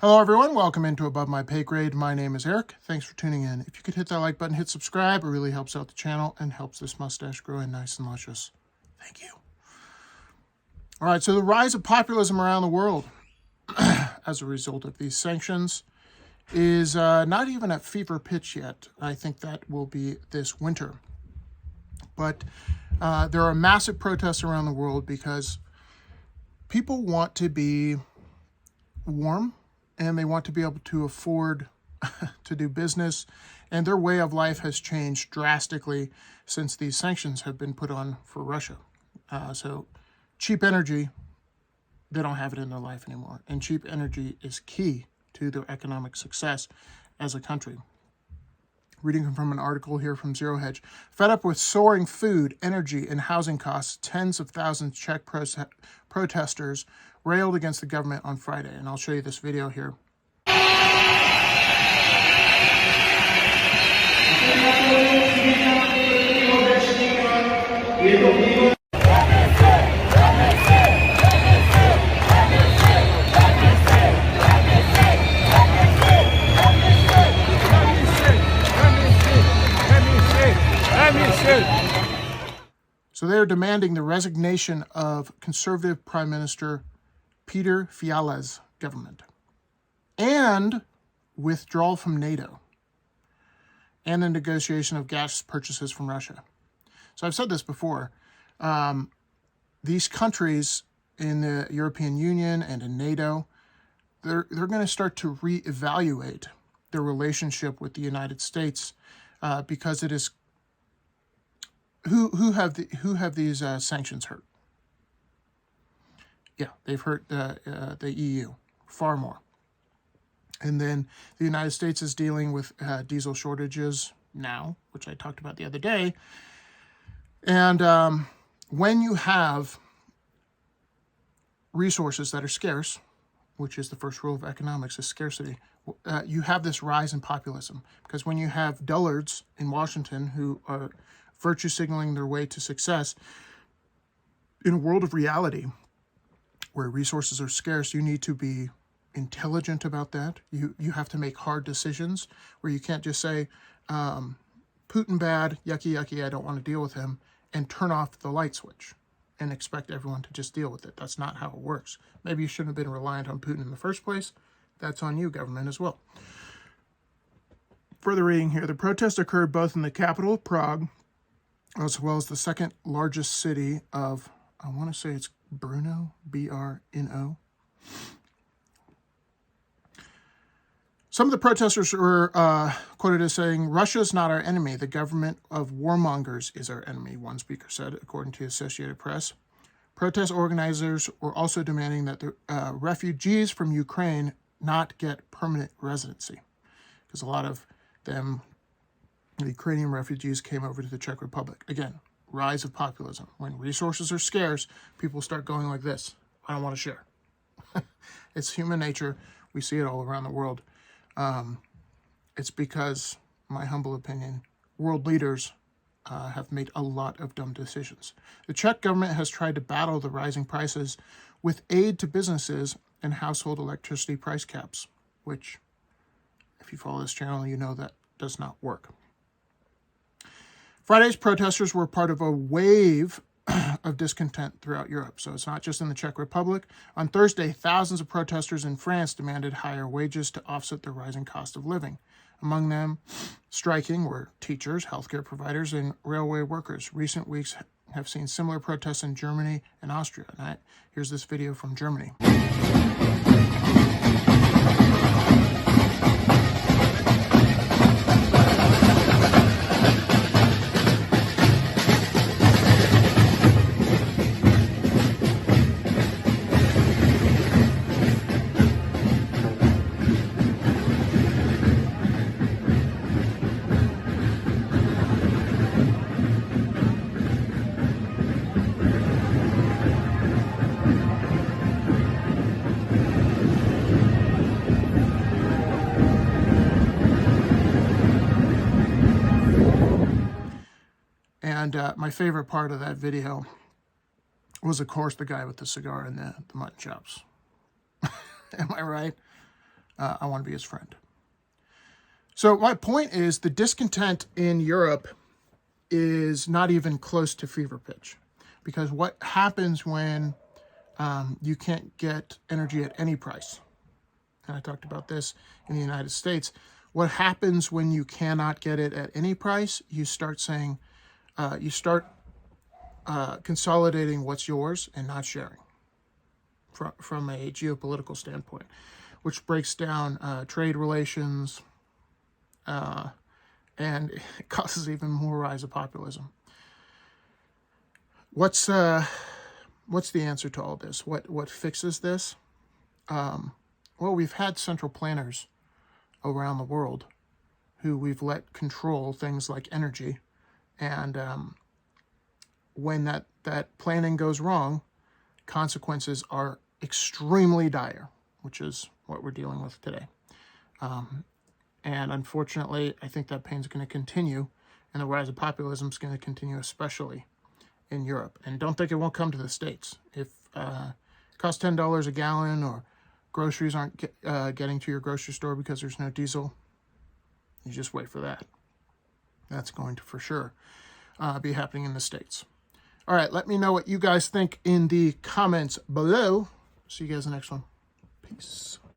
Hello everyone, welcome into Above My Pay Grade. My name is Eric. Thanks for tuning in. If you could hit that like button, hit subscribe, it really helps out the channel and helps this mustache grow in nice and luscious. Thank you. All right, so the rise of populism around the world as a result of these sanctions is not even at fever pitch yet. I think that will be this winter. But there are massive protests around the world because people want to be warm and they want to be able to afford to do business, and their way of life has changed drastically since these sanctions have been put on for Russia. So cheap energy, they don't have it in their life anymore, and cheap energy is key to their economic success as a country. Reading from an article here from Zero Hedge. Fed up with soaring food, energy, and housing costs, tens of thousands Czech protesters railed against the government on Friday. And I'll show you this video here. So they are demanding the resignation of conservative Prime Minister Peter Fiala's government and withdrawal from NATO and the negotiation of gas purchases from Russia. So I've said this before. These countries in the European Union and in NATO, they're going to start to reevaluate their relationship with the United States because it is who have these sanctions hurt? Yeah, they've hurt the EU far more. And then the United States is dealing with diesel shortages now, which I talked about the other day. And when you have resources that are scarce, which is the first rule of economics, is scarcity, you have this rise in populism. Because when you have dullards in Washington who are virtue signaling their way to success, in a world of reality where resources are scarce, you need to be intelligent about that. You have to make hard decisions where you can't just say, Putin bad, yucky, yucky, I don't want to deal with him, and turn off the light switch and expect everyone to just deal with it. That's not how it works. Maybe you shouldn't have been reliant on Putin in the first place. That's on you, government, as well. Further reading here, the protests occurred both in the capital, Prague, as well as the second largest city of, I want to say it's Brno, B-R-N-O. Some of the protesters were quoted as saying, "Russia is not our enemy. The government of warmongers is our enemy," one speaker said, according to the Associated Press. Protest organizers were also demanding that the refugees from Ukraine not get permanent residency, because a lot of them, the Ukrainian refugees, came over to the Czech Republic. Again, rise of populism. When resources are scarce, people start going like this. I don't want to share. It's human nature. We see it all around the world. It's because, my humble opinion, world leaders have made a lot of dumb decisions. The Czech government has tried to battle the rising prices with aid to businesses and household electricity price caps, which, if you follow this channel, you know that does not work. Friday's protesters were part of a wave of discontent throughout Europe. So it's not just in the Czech Republic. On Thursday, thousands of protesters in France demanded higher wages to offset the rising cost of living. Among them, striking were teachers, healthcare providers, and railway workers. Recent weeks have seen similar protests in Germany and Austria. Here's this video from Germany. And my favorite part of that video was, of course, the guy with the cigar and the mutton chops. Am I right? I want to be his friend. So my point is the discontent in Europe is not even close to fever pitch, because what happens when you can't get energy at any price? And I talked about this in the United States. What happens when you cannot get it at any price? You start saying, consolidating what's yours and not sharing from a geopolitical standpoint, which breaks down trade relations, and it causes even more rise of populism. What's the answer to all this? What fixes this? Well, we've had central planners around the world who we've let control things like energy, and when that planning goes wrong, consequences are extremely dire, which is what we're dealing with today. And unfortunately, I think that pain's going to continue, and the rise of populism is going to continue, especially in Europe. And don't think it won't come to the States. If it costs $10 a gallon, or groceries aren't getting to your grocery store because there's no diesel, you just wait for that. That's going to, for sure, be happening in the States. All right, let me know what you guys think in the comments below. See you guys in the next one. Peace.